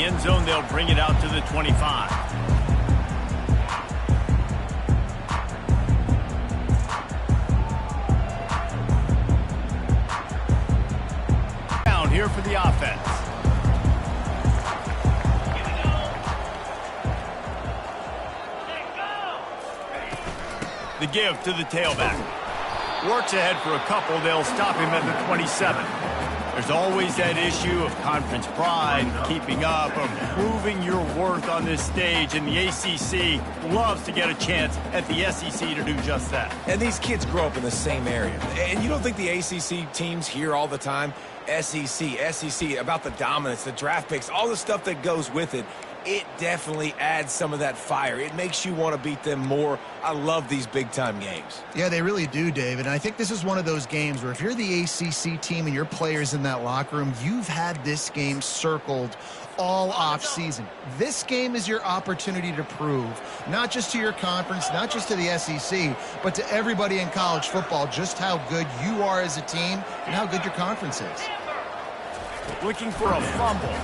the end zone. They'll bring it out to the 25. Down here for the offense. The give to the tailback. Works ahead for a couple. They'll stop him at the 27. There's always that issue of conference pride, keeping up, of proving your worth on this stage, and the ACC loves to get a chance at the SEC to do just that. And these kids grow up in the same area. And you don't think the ACC teams hear all the time, SEC, about the dominance, the draft picks, all the stuff that goes with it. It definitely adds some of that fire. It makes you want to beat them more. I love these big-time games. Yeah, they really do, David. And I think this is one of those games where if you're the ACC team and your players in that locker room, you've had this game circled all off-season. This game is your opportunity to prove, not just to your conference, not just to the SEC, but to everybody in college football, just how good you are as a team and how good your conference is. Looking for a fumble.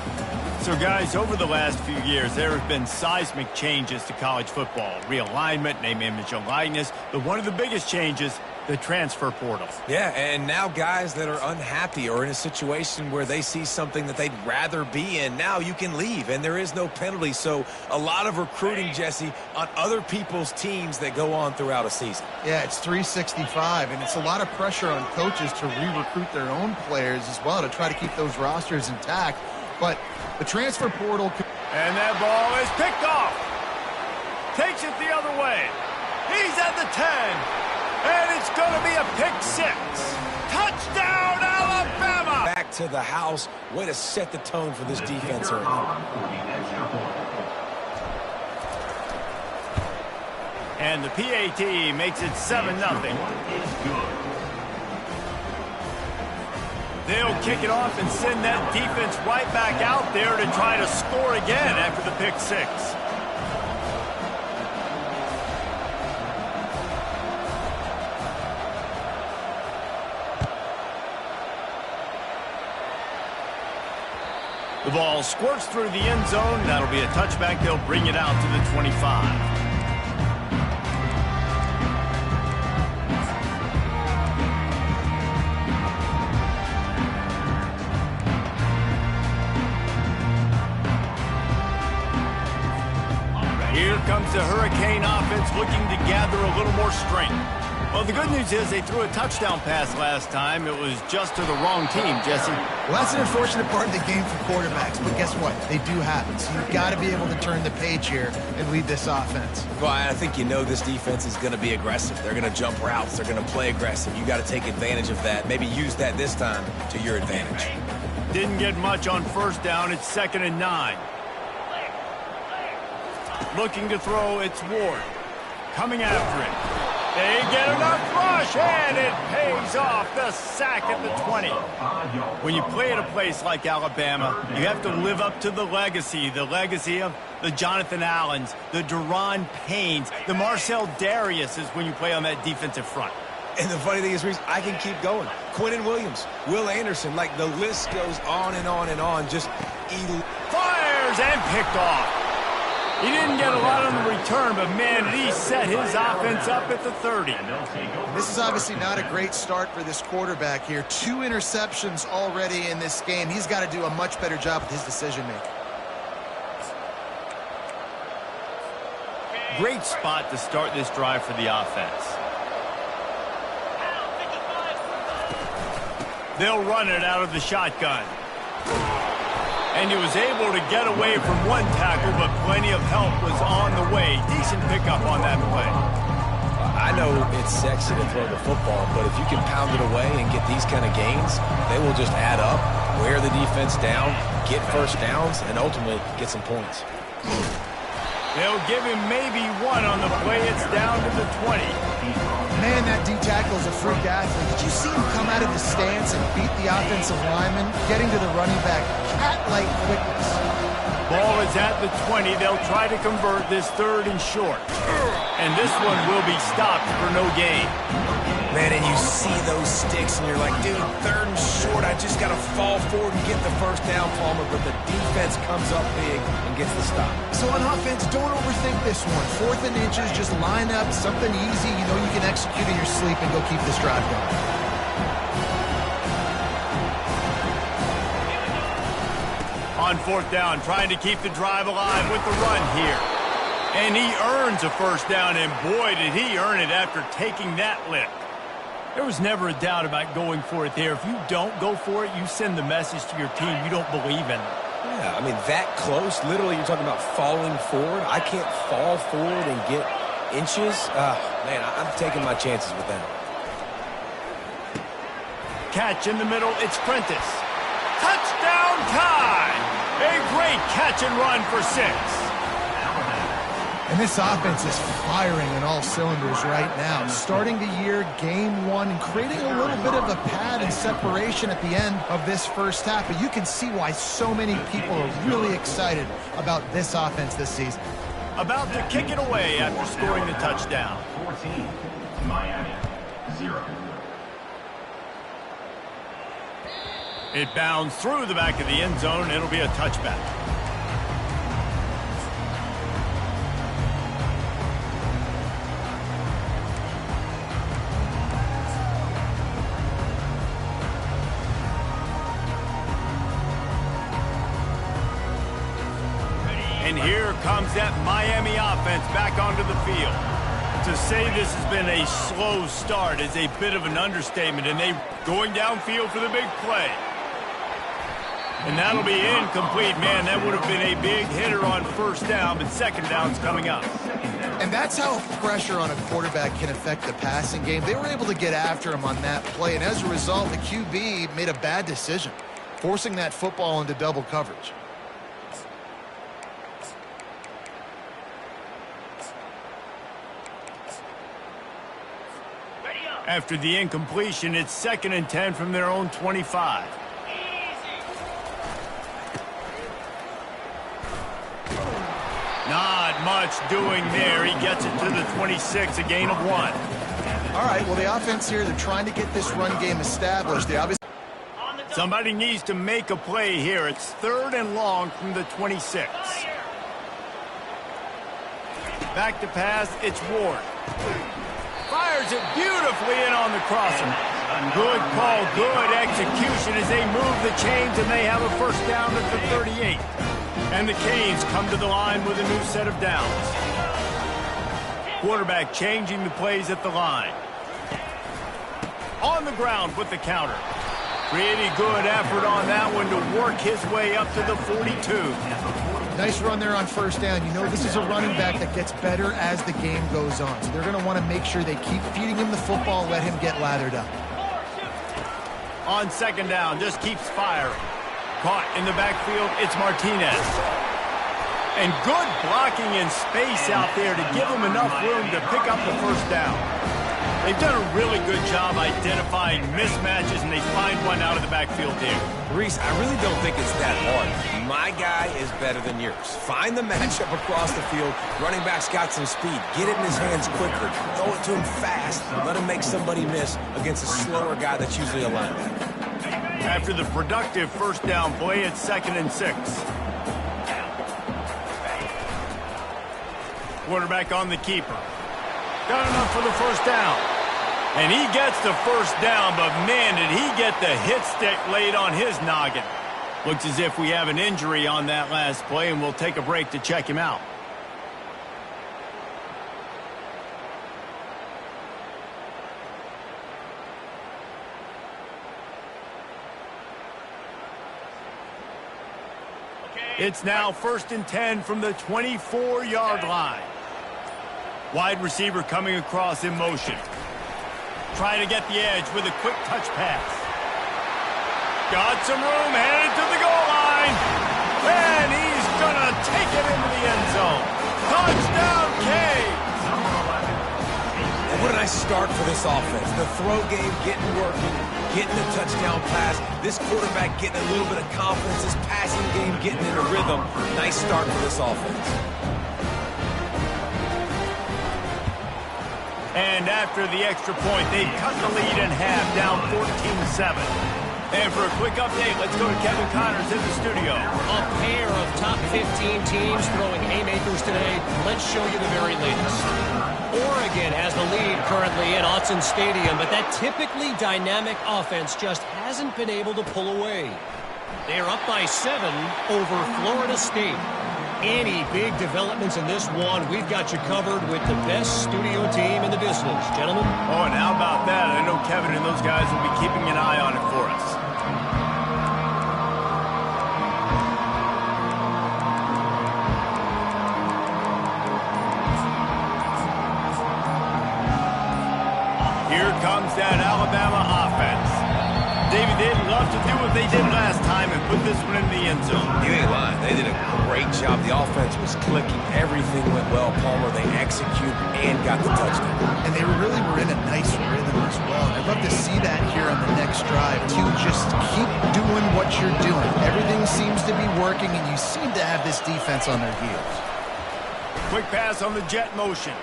So, guys, over the last few years, there have been seismic changes to college football. Realignment, name, image, and likeness. But one of the biggest changes, the transfer portal. Yeah, and now guys that are unhappy or in a situation where they see something that they'd rather be in, now you can leave, and there is no penalty. So a lot of recruiting, Jesse, on other people's teams that go on throughout a season. Yeah, it's 365, and it's a lot of pressure on coaches to re-recruit their own players as well to try to keep those rosters intact. But the transfer portal... And that ball is picked off. Takes it the other way. He's at the 10. And it's going to be a pick six. Touchdown, Alabama! Back to the house. Way to set the tone for this defense early. And the PAT makes it 7-0. They'll kick it off and send that defense right back out there to try to score again after the pick six. The ball squirts through the end zone. That'll be a touchback. They'll bring it out to the 25. Here comes the Hurricane offense looking to gather a little more strength. Well, the good news is they threw a touchdown pass last time. It was just to the wrong team, Jesse. Well, that's an unfortunate part of the game for quarterbacks, but guess what? They do have it. So you've got to be able to turn the page here and lead this offense. Well, I think you know this defense is going to be aggressive. They're going to jump routes. They're going to play aggressive. You got to take advantage of that. Maybe use that this time to your advantage. Didn't get much on first down. It's 2nd and 9. Looking to throw, it's Ward. Coming after it. They get enough rush, and it pays off. The sack at the 20. When you play at a place like Alabama, you have to live up to the legacy of the Jonathan Allens, the Deron Paynes, the Marcel Dariuses when you play on that defensive front. And the funny thing is, Reese, I can keep going. Quinnen Williams, Will Anderson, like the list goes on and on and on. Just fires and picked off. He didn't get a lot on the return, but, man, he set his offense up at the 30. This is obviously not a great start for this quarterback here. 2 interceptions already in this game. He's got to do a much better job with his decision-making. Great spot to start this drive for the offense. They'll run it out of the shotgun. And he was able to get away from one tackle, but plenty of help was on the way. Decent pickup on that play. I know it's sexy to throw the football, but if you can pound it away and get these kind of gains, they will just add up, wear the defense down, get first downs, and ultimately get some points. They'll give him maybe one on the play. It's down to the 20. Man, that D-tackle is a freak athlete. Did you see him come out of the stance and beat the offensive lineman, getting to the running back? Cat-like quickness. Ball is at the 20. They'll try to convert this 3rd and short. And this one will be stopped for no gain. Man, and you see those sticks, and you're like, dude, 3rd and short, I just got to fall forward and get the first down, Palmer, but the defense comes up big and gets the stop. So on offense, don't overthink this one. 4th and inches, just line up, something easy you know you can execute in your sleep and go keep this drive going. On 4th down, trying to keep the drive alive with the run here. And he earns a first down, and boy, did he earn it after taking that lick. There was never a doubt about going for it there. If you don't go for it, you send the message to your team you don't believe in it. Yeah, I mean, that close, literally you're talking about falling forward. I can't fall forward and get inches. Man, I'm taking my chances with that. Catch in the middle, it's Prentice. Touchdown tie! A great catch and run for 6. And this offense is firing on all cylinders right now. Starting the year, game 1, and creating a little bit of a pad and separation at the end of this first half. But you can see why so many people are really excited about this offense this season. About to kick it away after scoring the touchdown. 14, Miami, 0. It bounds through the back of the end zone. It'll be a touchback. And here comes that Miami offense back onto the field. To say this has been a slow start is a bit of an understatement, and they going downfield for the big play. And that'll be incomplete. Man, that would have been a big hitter on 1st down, but 2nd down's coming up. And that's how pressure on a quarterback can affect the passing game. They were able to get after him on that play, and as a result, the QB made a bad decision, forcing that football into double coverage. After the incompletion, it's 2nd and 10 from their own 25. Not much doing there. He gets it to the 26, a gain of 1. All right, well, the offense here, they're trying to get this run game established. They obviously... Somebody needs to make a play here. It's 3rd and long from the 26. Back to pass, it's Ward. Fires it beautifully in on the crosser. Good call, good execution as they move the chains, and they have a first down at the 38. And the Canes come to the line with a new set of downs. Quarterback changing the plays at the line. On the ground with the counter. Pretty good effort on that one to work his way up to the 42. Nice run there on 1st down. You know this is a running back that gets better as the game goes on. So they're going to want to make sure they keep feeding him the football, let him get lathered up. On 2nd down, just keeps firing. Caught in the backfield, it's Martinez. And good blocking in space out there to give him enough room to pick up the first down. They've done a really good job identifying mismatches, and they find one out of the backfield there. Reese, I really don't think it's that hard. My guy is better than yours. Find the matchup across the field. Running back's got some speed. Get it in his hands quicker. Throw it to him fast. Let him make somebody miss against a slower guy that's usually a linebacker. After the productive first down play, it's 2nd and 6. Quarterback on the keeper. Got enough for the first down. And he gets the first down, but man, did he get the hit stick laid on his noggin. Looks as if we have an injury on that last play, and we'll take a break to check him out. It's now 1st and 10 from the 24-yard line. Wide receiver coming across in motion. Trying to get the edge with a quick touch pass. Got some room, headed to the goal line. And he's going to take it into the end zone. Touchdown, Canes! And what a nice start for this offense. The throw game getting working, getting the touchdown pass. This quarterback getting a little bit of confidence. This passing game getting into rhythm. Nice start for this offense. And after the extra point, they cut the lead in half, down 14-7. And for a quick update, let's go to Kevin Connors in the studio. A pair of top 15 teams throwing haymakers today. Let's show you the very latest. Oregon has the lead currently at Autzen Stadium, but that typically dynamic offense just hasn't been able to pull away. They're up by 7 over Florida State. Any big developments in this one, we've got you covered with the best studio team in the business. Gentlemen? Oh, and how about that? I know Kevin and those guys will be keeping an eye on it for us. Here comes that Alabama offense. David, they'd love to do what they did last time and put this one in the end zone. You ain't lying. They did a great job. The offense was clicking. Everything went well. Palmer, they executed and got the touchdown. And they really were in a nice rhythm as well. I'd love to see that here on the next drive, too. Just keep doing what you're doing. Everything seems to be working, and you seem to have this defense on their heels. Quick pass on the jet motion.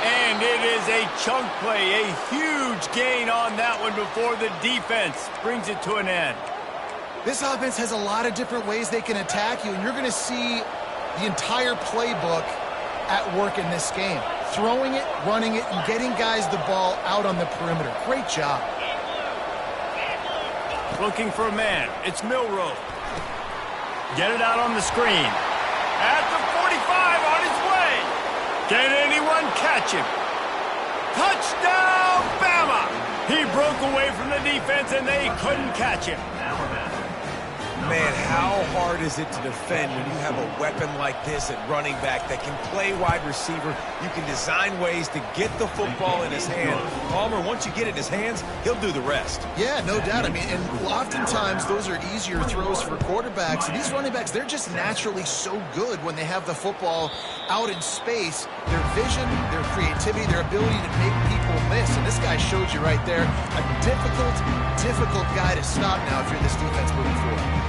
And it is a chunk play, a huge gain on that one before the defense brings it to an end. This offense has a lot of different ways they can attack you, and you're going to see the entire playbook at work in this game. Throwing it, running it, and getting guys the ball out on the perimeter. Great job. Looking for a man. It's Milroe. Get it out on the screen. At the 45 on his way. Can anyone catch him? Touchdown, Bama! He broke away from the defense, and they couldn't catch him. Man, how hard is it to defend when you have a weapon like this at running back that can play wide receiver? You can design ways to get the football in his hand. Palmer, once you get it in his hands, he'll do the rest. Yeah, no doubt. I mean, and oftentimes those are easier throws for quarterbacks. And these running backs, they're just naturally so good when they have the football out in space. Their vision, their creativity, their ability to make people miss. And this guy showed you right there, a difficult guy to stop now if you're this defense moving forward.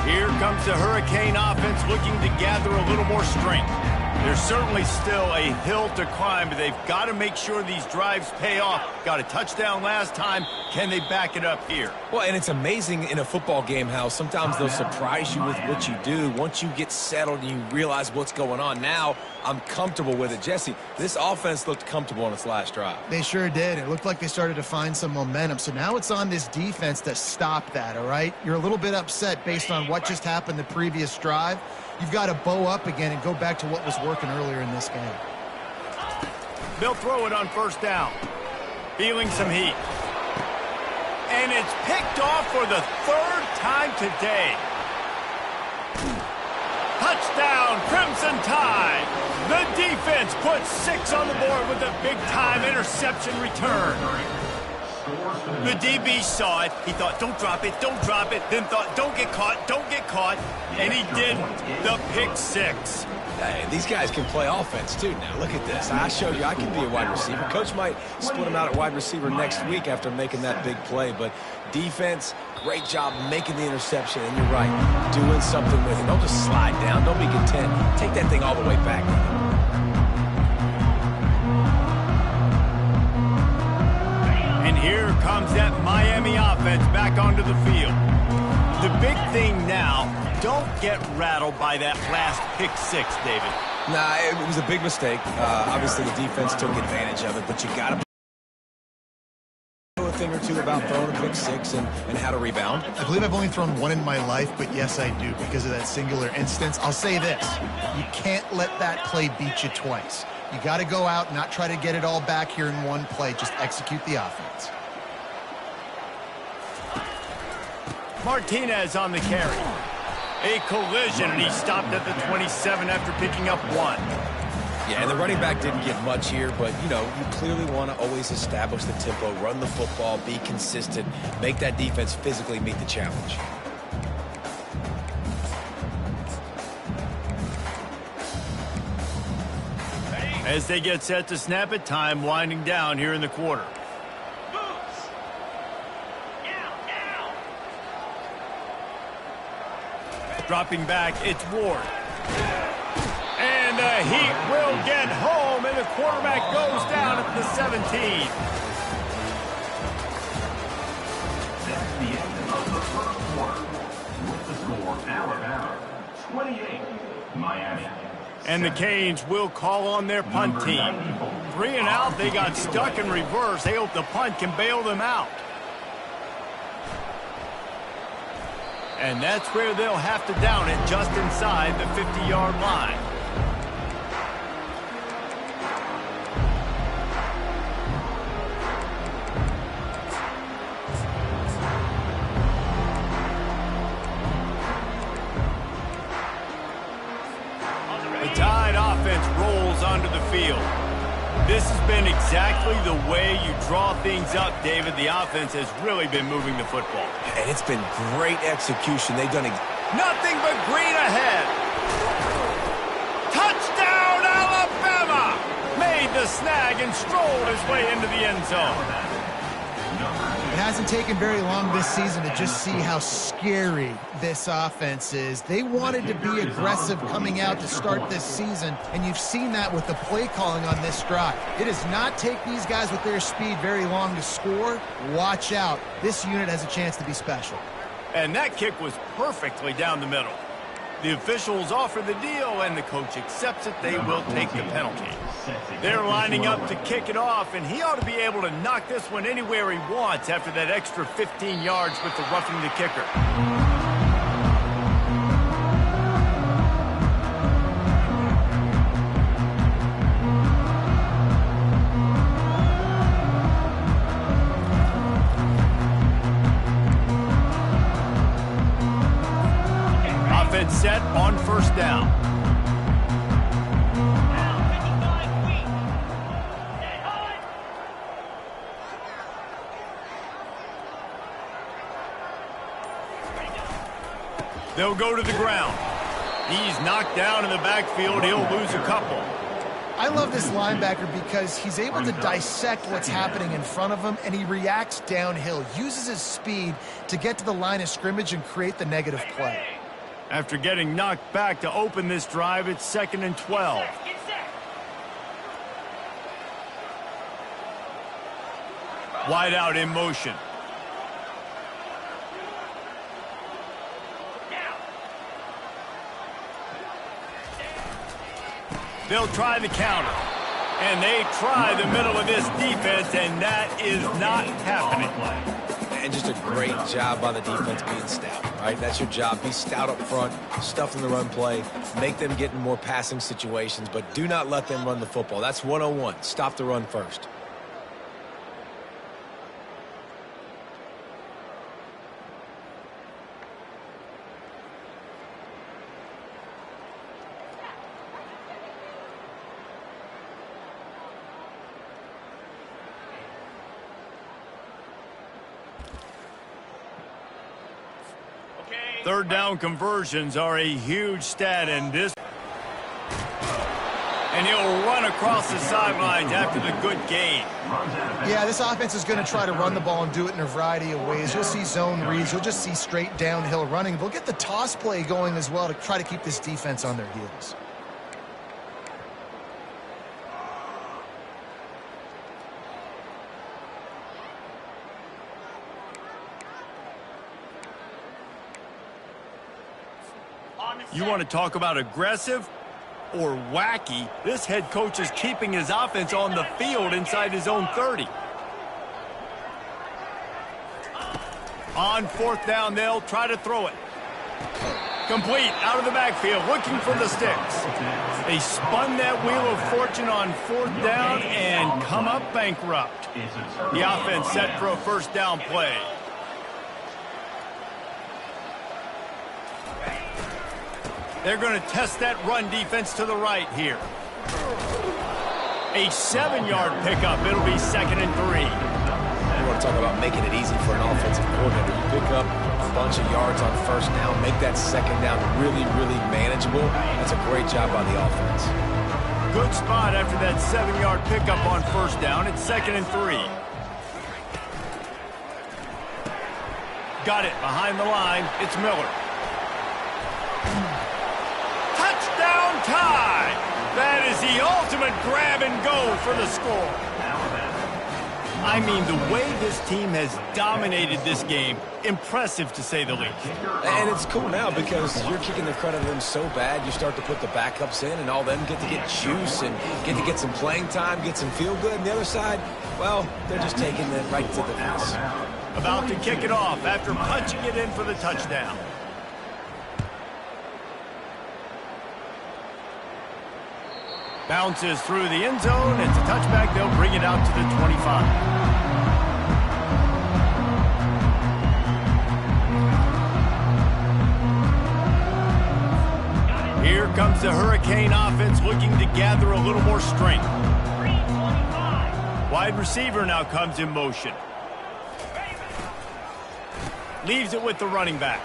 Here comes the Hurricane offense looking to gather a little more strength. There's certainly still a hill to climb, but they've got to make sure these drives pay off. Got a touchdown last time. Can they back it up here? Well, and it's amazing in a football game how sometimes they'll surprise you with what you do. Once you get settled and you realize what's going on, now I'm comfortable with it. Jesse, this offense looked comfortable on its last drive. They sure did. It looked like they started to find some momentum. So now it's on this defense to stop that, all right? You're a little bit upset based on what just happened the previous drive. You've got to bow up again and go back to what was working earlier in this game. They'll throw it on first down. Feeling some heat. And it's picked off for the third time today. Touchdown, Crimson Tide. The defense puts 6 on the board with a big-time interception return. The DB saw it. He thought, don't drop it, then thought, don't get caught, and he didn't. The pick 6. Hey, these guys can play offense, too. Now, look at this. I showed you I can be a wide receiver. Coach might split him out at wide receiver next week after making that big play, but defense, great job making the interception, and you're right, doing something with it. Don't just slide down. Don't be content. Take that thing all the way back. And here comes that Miami offense back onto the field. The big thing now, don't get rattled by that last pick 6, David. Nah, it was a big mistake. Obviously, the defense took advantage of it, but you got to know a thing or two about throwing a pick 6 and how to rebound. I believe I've only thrown one in my life, but yes, I do because of that singular instance. I'll say this. You can't let that play beat you twice. You got to go out and not try to get it all back here in one play. Just execute the offense. Martinez on the carry. A collision, and he stopped at the 27 after picking up 1. Yeah, and the running back didn't get much here, but, you know, you clearly want to always establish the tempo, run the football, be consistent, make that defense physically meet the challenge. As they get set to snap it, time winding down here in the quarter. Dropping back, it's Ward. And the Heat will get home, and the quarterback goes down at the 17. That's the end of the first quarter. With the score, Alabama 28, Miami. And the Canes will call on their punt team. 3 and out, they got stuck in reverse. They hope the punt can bail them out. And that's where they'll have to down it, just inside the 50-yard line. The Tide offense rolls onto the field. This has been exactly the way you draw things up, David. The offense has really been moving the football. And it's been great execution. They've done nothing but green ahead. Touchdown, Alabama! Made the snag and strolled his way into the end zone. It hasn't taken very long this season to just see how scary this offense is. They wanted to be aggressive coming out to start this season, and you've seen that with the play calling on this drive. It does not take these guys with their speed very long to score. Watch out. This unit has a chance to be special. And that kick was perfectly down the middle. The officials offer the deal, and the coach accepts it. They will take the penalty. They're lining up to kick it off, and he ought to be able to knock this one anywhere he wants after that extra 15 yards with the roughing the kicker. Offense set on first down. They'll go to the ground. He's knocked down in the backfield. He'll lose a couple. I love this linebacker because he's able to dissect what's happening in front of him, and he reacts downhill, uses his speed to get to the line of scrimmage and create the negative play. After getting knocked back to open this drive, it's 2nd and 12. Wide out in motion. They'll try the counter. And they try the middle of this defense, and that is not happening. And just a great job by the defense being stout, right? That's your job. Be stout up front, stuff in the run play, make them get in more passing situations, but do not let them run the football. That's 101. Stop the run first. Third down conversions are a huge stat in this. And he'll run across the sidelines after the good gain. Yeah, this offense is going to try to run the ball and do it in a variety of ways. You'll see zone reads. You'll just see straight downhill running. They'll get the toss play going as well to try to keep this defense on their heels. You want to talk about aggressive or wacky? This head coach is keeping his offense on the field inside his own 30. On 4th down, they'll try to throw it. Complete, out of the backfield, looking for the sticks. They spun that wheel of fortune on 4th down and come up bankrupt. The offense set for a first down play. They're going to test that run defense to the right here. A 7-yard pickup. It'll be 2nd and 3. You want to talk about making it easy for an offensive coordinator. You pick up a bunch of yards on first down, make that second down really, really manageable. That's a great job by the offense. Good spot after that 7-yard pickup on first down. It's 2nd and 3. Got it behind the line. It's Miller. time. That is the ultimate grab and go for the score. I mean, the way this team has dominated this game, impressive to say the least. And it's cool now because you're kicking the crud out of them so bad, you start to put the backups in, and all them get to get juice and get to get some playing time, get some feel good. And the other side, well, they're just taking it right to the face. About to kick it off after punching it in for the touchdown. Bounces through the end zone. It's a touchback. They'll bring it out to the 25. Here comes the Hurricane offense looking to gather a little more strength. Wide receiver now comes in motion. Leaves it with the running back.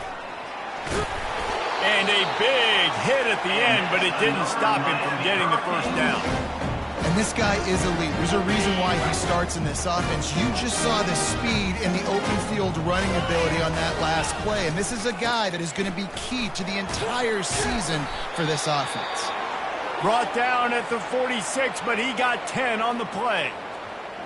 And a big hit at the end, but it didn't stop him from getting the first down. And this guy is elite. There's a reason why he starts in this offense. You just saw the speed and the open field running ability on that last play. And this is a guy that is going to be key to the entire season for this offense. Brought down at the 46, but he got 10 on the play.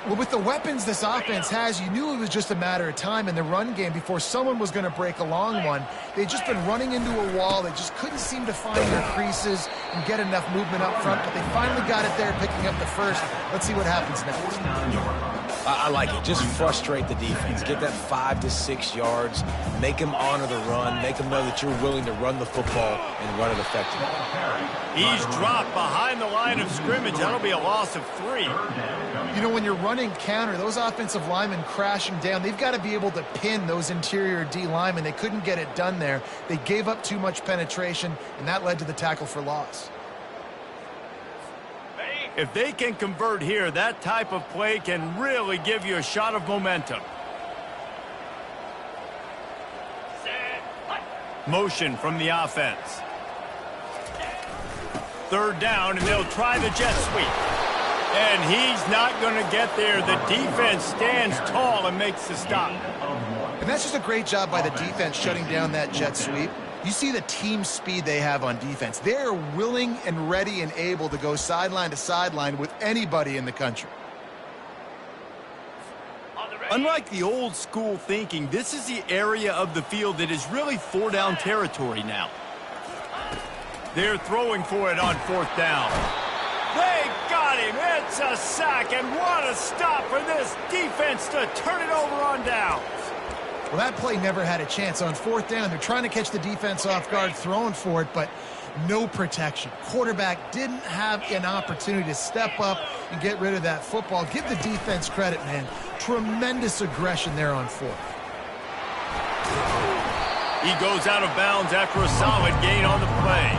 Well, with the weapons this offense has, you knew it was just a matter of time in the run game before someone was going to break a long one. They'd just been running into a wall. They just couldn't seem to find their creases and get enough movement up front, but they finally got it there, picking up the first. Let's see what happens next. I like it. Just frustrate the defense. Get that 5 to 6 yards. Make them honor the run. Make them know that you're willing to run the football and run it effectively. He's dropped behind the line of scrimmage. That'll be a loss of 3. You know, when you're running counter, those offensive linemen crashing down, they've got to be able to pin those interior D linemen. They couldn't get it done there. They gave up too much penetration, and that led to the tackle for loss. If they can convert here, that type of play can really give you a shot of momentum. Motion from the offense. Third down, and they'll try the jet sweep. And he's not going to get there. The defense stands tall and makes the stop. And that's just a great job by the defense shutting down that jet sweep. You see the team speed they have on defense. They're willing and ready and able to go sideline to sideline with anybody in the country. Unlike the old school thinking, this is the area of the field that is really 4-down territory now. They're throwing for it on 4th down. They got him. It's a sack, and what a stop for this defense to turn it over on downs. Well, that play never had a chance. On 4th down, they're trying to catch the defense off guard, throwing for it, but no protection. Quarterback didn't have an opportunity to step up and get rid of that football. Give the defense credit, man. Tremendous aggression there on 4th. He goes out of bounds after a solid gain on the play.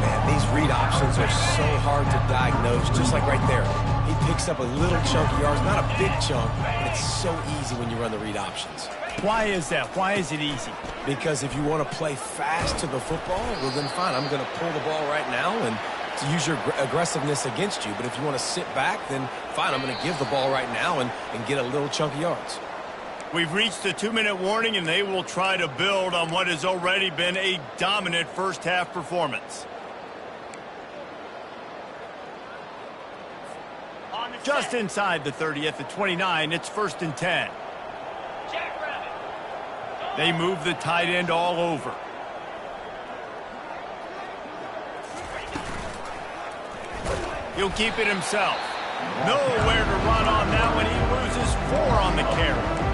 Man, these read options are so hard to diagnose, just like right there. He picks up a little chunk of yards, not a big chunk, but it's so easy when you run the read options. Why is that? Why is it easy? Because if you want to play fast to the football, well then fine, I'm going to pull the ball right now and to use your aggressiveness against you. But if you want to sit back, then fine, I'm going to give the ball right now and get a little chunk of yards. We've reached the 2-minute warning, and they will try to build on what has already been a dominant first-half performance. Just inside the 30 at the 29, it's 1st and 10. They move the tight end all over. He'll keep it himself. Nowhere to run on that one. He loses 4 on the carry.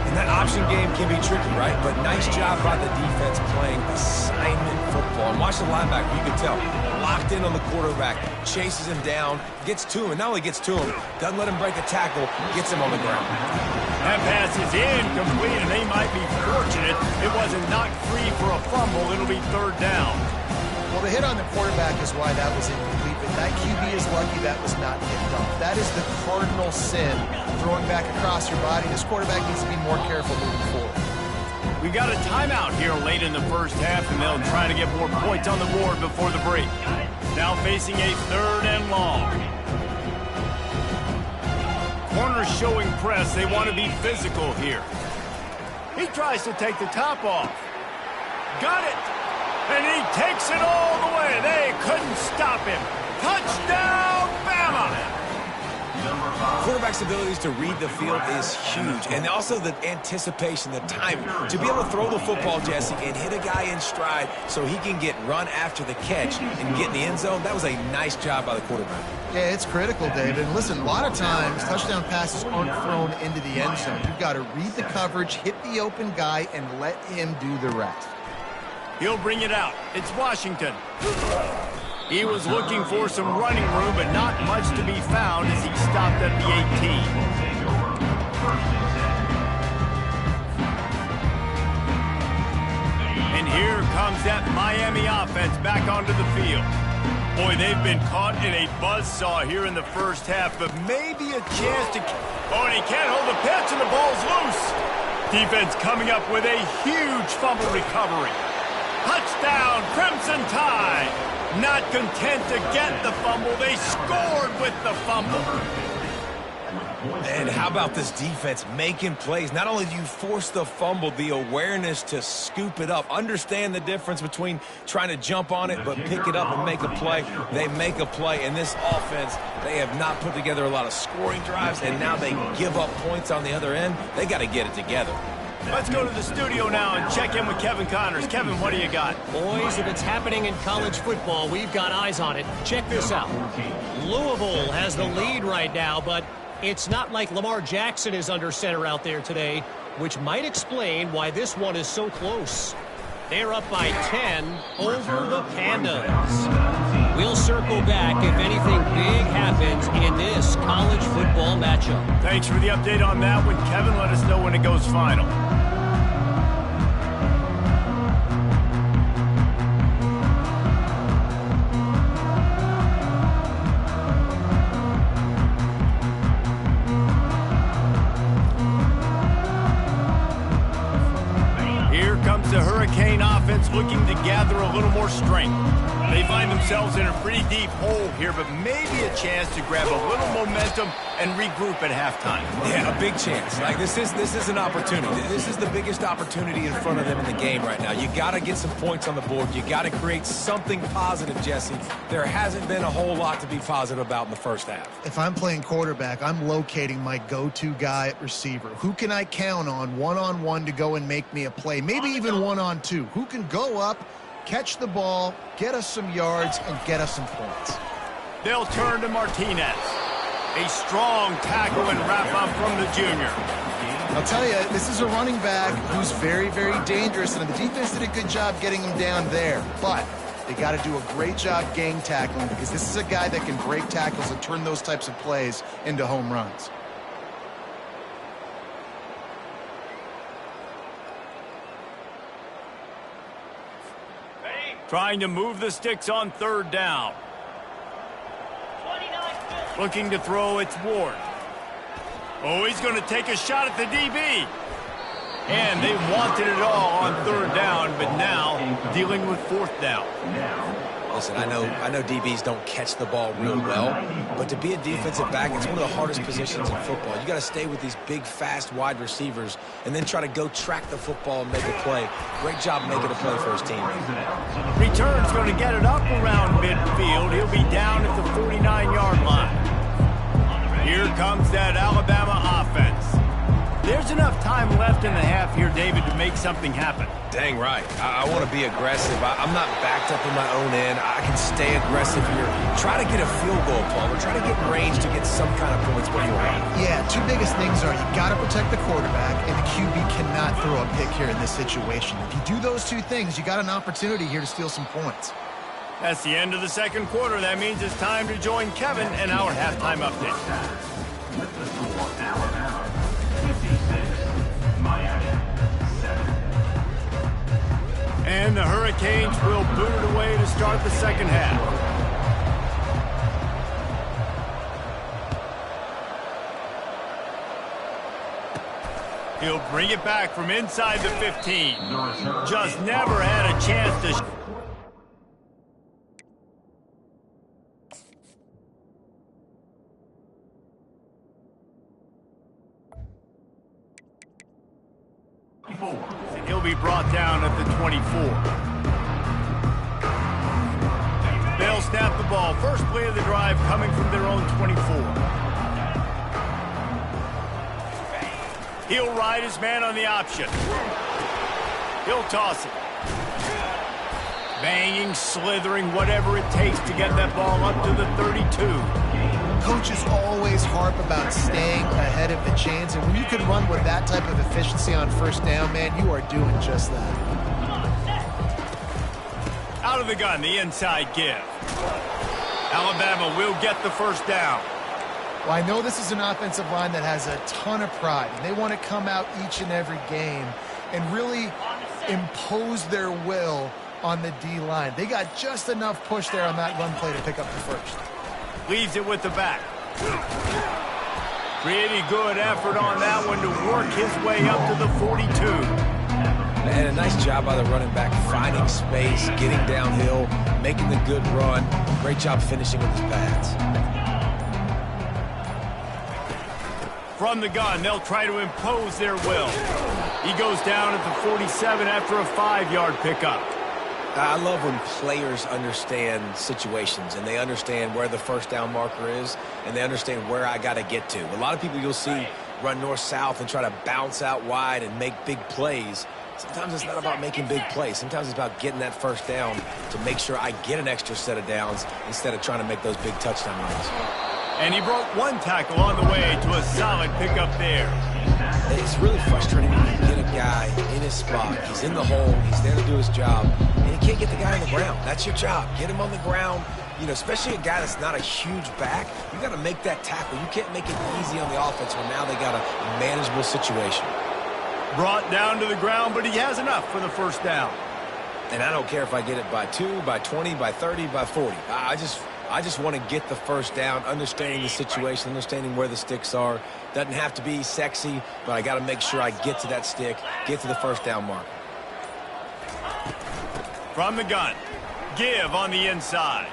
And that option game can be tricky, right? But nice job by the defense playing assignment football. And watch the linebacker, you can tell. Locked in on the quarterback, chases him down, gets to him, and not only gets to him, doesn't let him break a tackle, gets him on the ground. That pass is incomplete, and they might be fortunate it wasn't knocked free for a fumble. It'll be 3rd down. Well, the hit on the quarterback is why that was incomplete, but that QB is lucky that was not kicked off. That is the cardinal sin, throwing back across your body. This quarterback needs to be more careful moving forward. We got a timeout here late in the first half, and they'll try to get more points on the board before the break. Now facing a 3rd and long. Corners showing press. They want to be physical here. He tries to take the top off. Got it. And he takes it all the way. They couldn't stop him. Touchdown, Bama! Quarterback's abilities to read the field is huge, and also the anticipation, the timing. To be able to throw the football, Jesse, and hit a guy in stride so he can get run after the catch and get in the end zone, that was a nice job by the quarterback. Yeah, it's critical, David. And listen, a lot of times, touchdown passes aren't thrown into the end zone. You've got to read the coverage, hit the open guy, and let him do the rest. He'll bring it out. It's Washington. He was looking for some running room, but not much to be found as he stopped at the 18. And here comes that Miami offense back onto the field. Boy, they've been caught in a buzzsaw here in the first half, but maybe a chance to... Oh, and he can't hold the pitch, and the ball's loose. Defense coming up with a huge fumble recovery. Touchdown, Crimson Tide. Not content to get the fumble, they scored with the fumble. And how about this defense making plays? Not only do you force the fumble, the awareness to scoop it up. Understand the difference between trying to jump on it, but pick it up and make a play. They make a play. In this offense, they have not put together a lot of scoring drives, and now they give up points on the other end. They got to get it together. Let's go to the studio now and check in with Kevin Connors. Kevin, what do you got? Boys, if it's happening in college football, we've got eyes on it. Check this out. Louisville has the lead right now, but it's not like Lamar Jackson is under center out there today, which might explain why this one is so close. They're up by 10 over the Pandas. We'll circle back if anything big happens in this college football matchup. Thanks for the update on that one, Kevin. Let us know when it goes final. Here comes the Hurricane offense looking to gather a little more strength. They find themselves in a pretty deep hole here, but maybe a chance to grab a little momentum and regroup at halftime. Yeah, a big chance. Like this is an opportunity. This is the biggest opportunity in front of them in the game right now. You got to get some points on the board. You got to create something positive, Jesse. There hasn't been a whole lot to be positive about in the first half. If I'm playing quarterback, I'm locating my go-to guy at receiver. Who can I count on one-on-one to go and make me a play? Maybe even one-on-two. Who can go up, catch the ball, get us some yards, and get us some points? They'll turn to Martinez. A strong tackle and wrap-up from the junior. I'll tell you, this is a running back who's very, very dangerous, and the defense did a good job getting him down there. But they got to do a great job gang tackling because this is a guy that can break tackles and turn those types of plays into home runs. Trying to move the sticks on third down. Looking to throw, it's Ward. Oh, he's going to take a shot at the DB. And they wanted it all on third down, but now dealing with fourth down. Listen, I know DBs don't catch the ball real well, but to be a defensive back, it's one of the hardest positions in football. You got to stay with these big, fast, wide receivers and then try to go track the football and make a play. Great job making a play for his team. Return's going to get it up around midfield. He'll be down at the 49-yard line. Here comes that Alabama offense. There's enough time left in the half here, David, to make something happen. Dang right. I want to be aggressive. I'm not backed up in my own end. I can stay aggressive here. Try to get a field goal, Paul, or try to get range to get some kind of points beforehand. Yeah, two biggest things are you got to protect the quarterback, and the QB cannot throw a pick here in this situation. If you do those two things, you got an opportunity here to steal some points. That's the end of the second quarter. That means it's time to join Kevin and our halftime update. With the score, Alabama 56, Miami 7. And the Hurricanes will boot it away to start the second half. He'll bring it back from inside the 15. Just never had a chance to... He'll be brought down at the 24. ball. First play of the drive coming from their own 24. He'll ride his man on the option. He'll toss it. Banging, slithering, whatever it takes to get that ball up to the 32. Coaches always harp about staying ahead of the chains, and when you can run with that type of efficiency on first down, man, you are doing just that. Out of the gun, the inside give. Alabama will get the first down. Well, I know this is an offensive line that has a ton of pride, and they want to come out each and every game and really impose their will on the D-line. They got just enough push there on that run play to pick up the first. Leaves it with the back. Pretty good effort on that one to work his way up to the 42. And a nice job by the running back, finding space, getting downhill, making the good run. Great job finishing with his pads. From the gun, they'll try to impose their will. He goes down at the 47 after a 5-yard pickup. I love when players understand situations and they understand where the first down marker is and they understand where I got to get to. A lot of people you'll see run north-south and try to bounce out wide and make big plays. Sometimes it's not about making big plays. Sometimes it's about getting that first down to make sure I get an extra set of downs instead of trying to make those big touchdown runs. And he broke one tackle on the way to a solid pickup there. It's really frustrating when you get a guy in his spot. He's in the hole. He's there to do his job. And you can't get the guy on the ground. That's your job. Get him on the ground. You know, especially a guy that's not a huge back. You got to make that tackle. You can't make it easy on the offense when now they got a manageable situation. Brought down to the ground, but he has enough for the first down. And I don't care if I get it by 2, by 20, by 30, by 40. I just want to get the first down, understanding the situation, understanding where the sticks are. Doesn't have to be sexy, but I got to make sure I get to that stick, get to the first down mark. From the gun, give on the inside.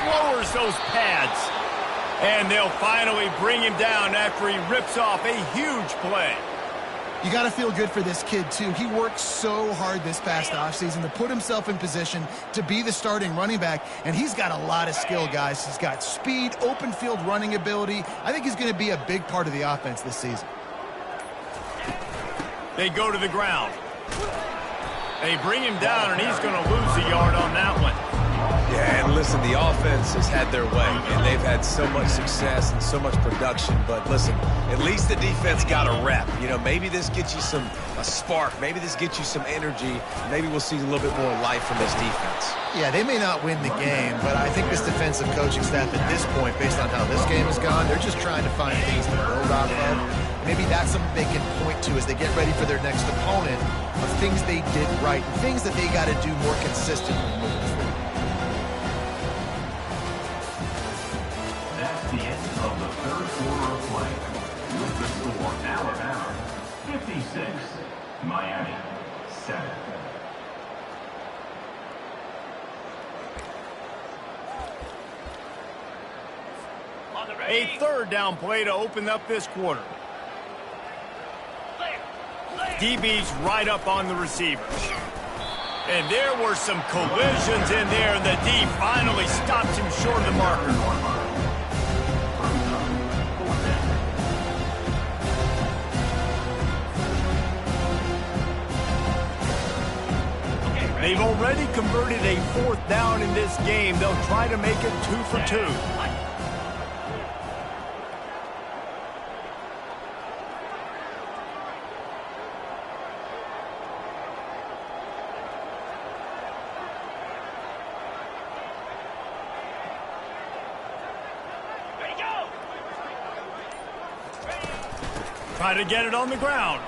Lowers those pads. And they'll finally bring him down after he rips off a huge play. You got to feel good for this kid, too. He worked so hard this past offseason to put himself in position to be the starting running back, and he's got a lot of skill, guys. He's got speed, open field running ability. I think he's going to be a big part of the offense this season. They go to the ground. They bring him down, and he's going to lose a yard on that one. Yeah, and listen, the offense has had their way, and they've had so much success and so much production. But listen, at least the defense got a rep. You know, maybe this gets you a spark. Maybe this gets you some energy. Maybe we'll see a little bit more life from this defense. Yeah, they may not win the game, but I think this defensive coaching staff at this point, based on how this game has gone, they're just trying to find things to build off of. Maybe that's something they can point to as they get ready for their next opponent of things they did right, and things that they got to do more consistently moving forward. That's the end of the third quarter of play. With the score, Alabama 56, Miami 7. A third down play to open up this quarter. DB's right up on the receivers. And there were some collisions in there, and the D finally stops him short of the marker. They've already converted a fourth down in this game. They'll try to make it 2 for 2. Try to get it on the ground.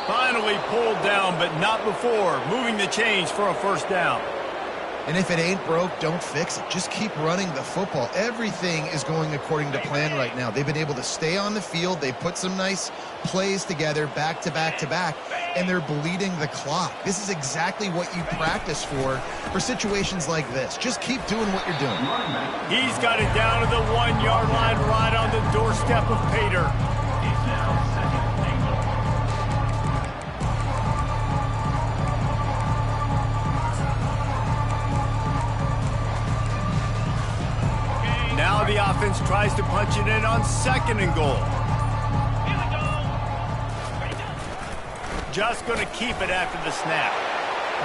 Finally pulled down, but not before. Moving the chains for a first down. And if it ain't broke, don't fix it. Just keep running the football. Everything is going according to plan right now. They've been able to stay on the field. They put some nice plays together back to back to back, and they're bleeding the clock. This is exactly what you practice for situations like this. Just keep doing what you're doing. He's got it down to the 1-yard line, right on the doorstep of Pater. It's now second and goal. offense tries to punch it in on 2nd and goal. Just going to keep it after the snap.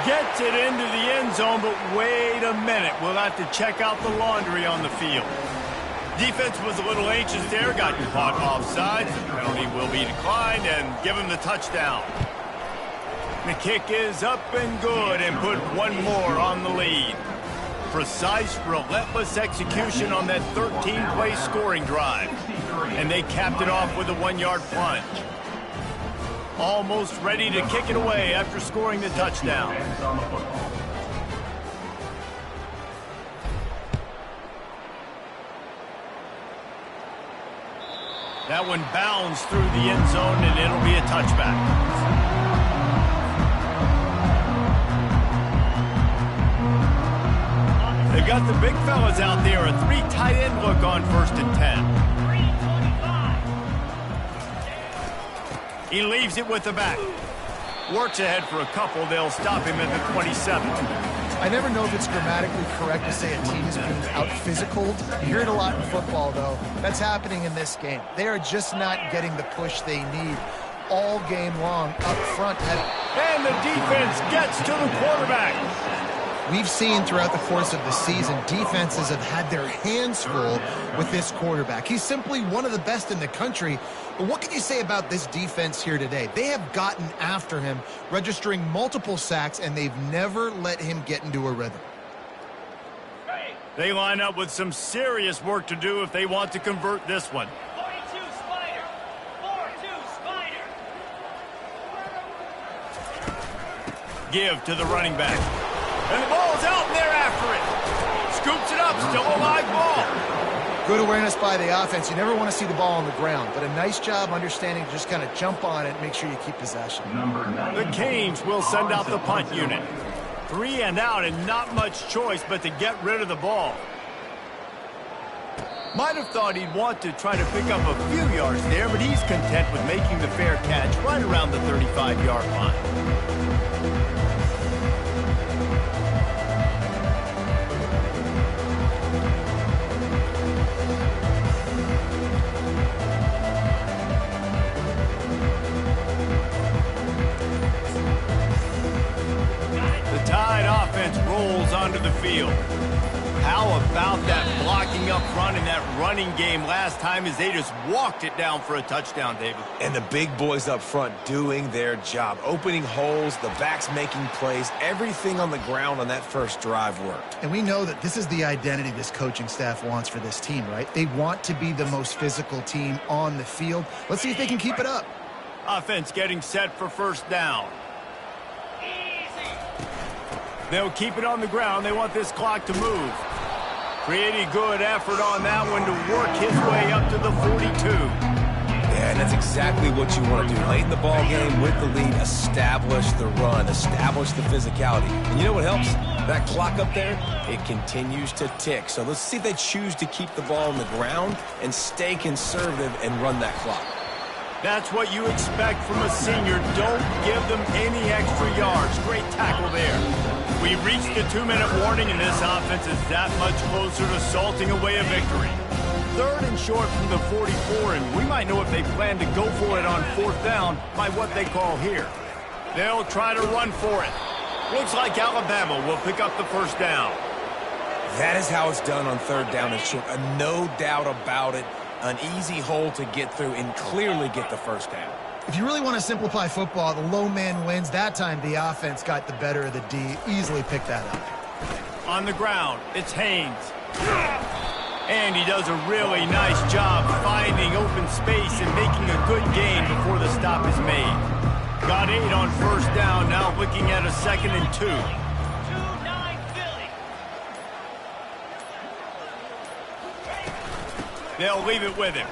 Gets it into the end zone, but wait a minute. We'll have to check out the laundry on the field. Defense was a little anxious there, got caught offside. The penalty will be declined and give him the touchdown. The kick is up and good and put one more on the lead. Precise, relentless execution on that 13-play scoring drive. And they capped it off with a 1-yard plunge. Almost ready to kick it away after scoring the touchdown. That one bounds through the end zone, and it'll be a touchback. They've got the big fellas out there. A 3 tight end look on 1st and 10. He leaves it with the back. Works ahead for a couple. They'll stop him at the 27. I never know if it's grammatically correct to say a team is being out-physicaled. You hear it a lot in football, though. That's happening in this game. They are just not getting the push they need all game long up front. And the defense gets to the quarterback. We've seen throughout the course of the season, defenses have had their hands full with this quarterback. He's simply one of the best in the country. But what can you say about this defense here today? They have gotten after him, registering multiple sacks, and they've never let him get into a rhythm. They line up with some serious work to do if they want to convert this one. 42 Spider! 4-2 Spider! Give to the running back. And the ball's out, and they're after it. Scoops it up, still a live ball. Good awareness by the offense. You never want to see the ball on the ground, but a nice job understanding to just kind of jump on it and make sure you keep possession. The Canes will send out the punt unit. 3 and out and not much choice but to get rid of the ball. Might have thought he'd want to try to pick up a few yards there, but he's content with making the fair catch right around the 35-yard line. Rolls onto the field. How about that blocking up front in that running game last time as they just walked it down for a touchdown, David? And the big boys up front doing their job, opening holes, the backs making plays, everything on the ground on that first drive worked. And we know that this is the identity this coaching staff wants for this team, right? They want to be the most physical team on the field. Let's see if they can keep it up. Offense getting set for 1st down. They'll keep it on the ground. They want this clock to move. Pretty good effort on that one to work his way up to the 42. Yeah, and that's exactly what you want to do. Late in the ball game with the lead, establish the run, establish the physicality. And you know what helps? That clock up there, it continues to tick. So let's see if they choose to keep the ball on the ground and stay conservative and run that clock. That's what you expect from a senior. Don't give them any extra yards. Great tackle there. We reached the 2-minute warning, and this offense is that much closer to salting away a victory. 3rd and short from the 44, and we might know if they plan to go for it on 4th down by what they call here. They'll try to run for it. Looks like Alabama will pick up the 1st down. That is how it's done on 3rd down and short. No doubt about it. An easy hole to get through and clearly get the 1st down. If you really want to simplify football, the low man wins. That time, the offense got the better of the D. Easily picked that up. On the ground, it's Haynes. And he does a really nice job finding open space and making a good gain before the stop is made. Got 8 on 1st down, now looking at a 2nd and 2. 2-9 Philly. They'll leave it with him.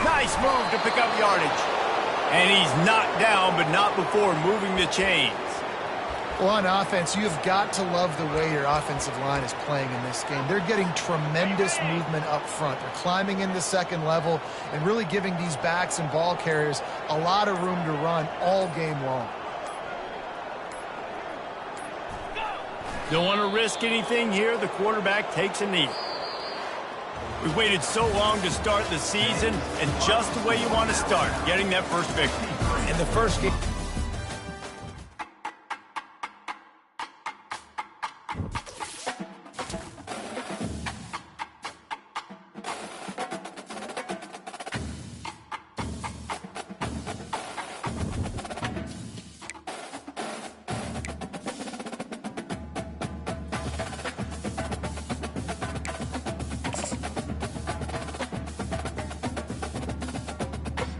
Nice move to pick up yardage. And he's knocked down, but not before moving the chains. Well, on offense, you've got to love the way your offensive line is playing in this game. They're getting tremendous movement up front. They're climbing in the 2nd level and really giving these backs and ball carriers a lot of room to run all game long. Don't want to risk anything here. The quarterback takes a knee. We waited so long to start the season, and just the way you want to start, getting that first victory. In the first game.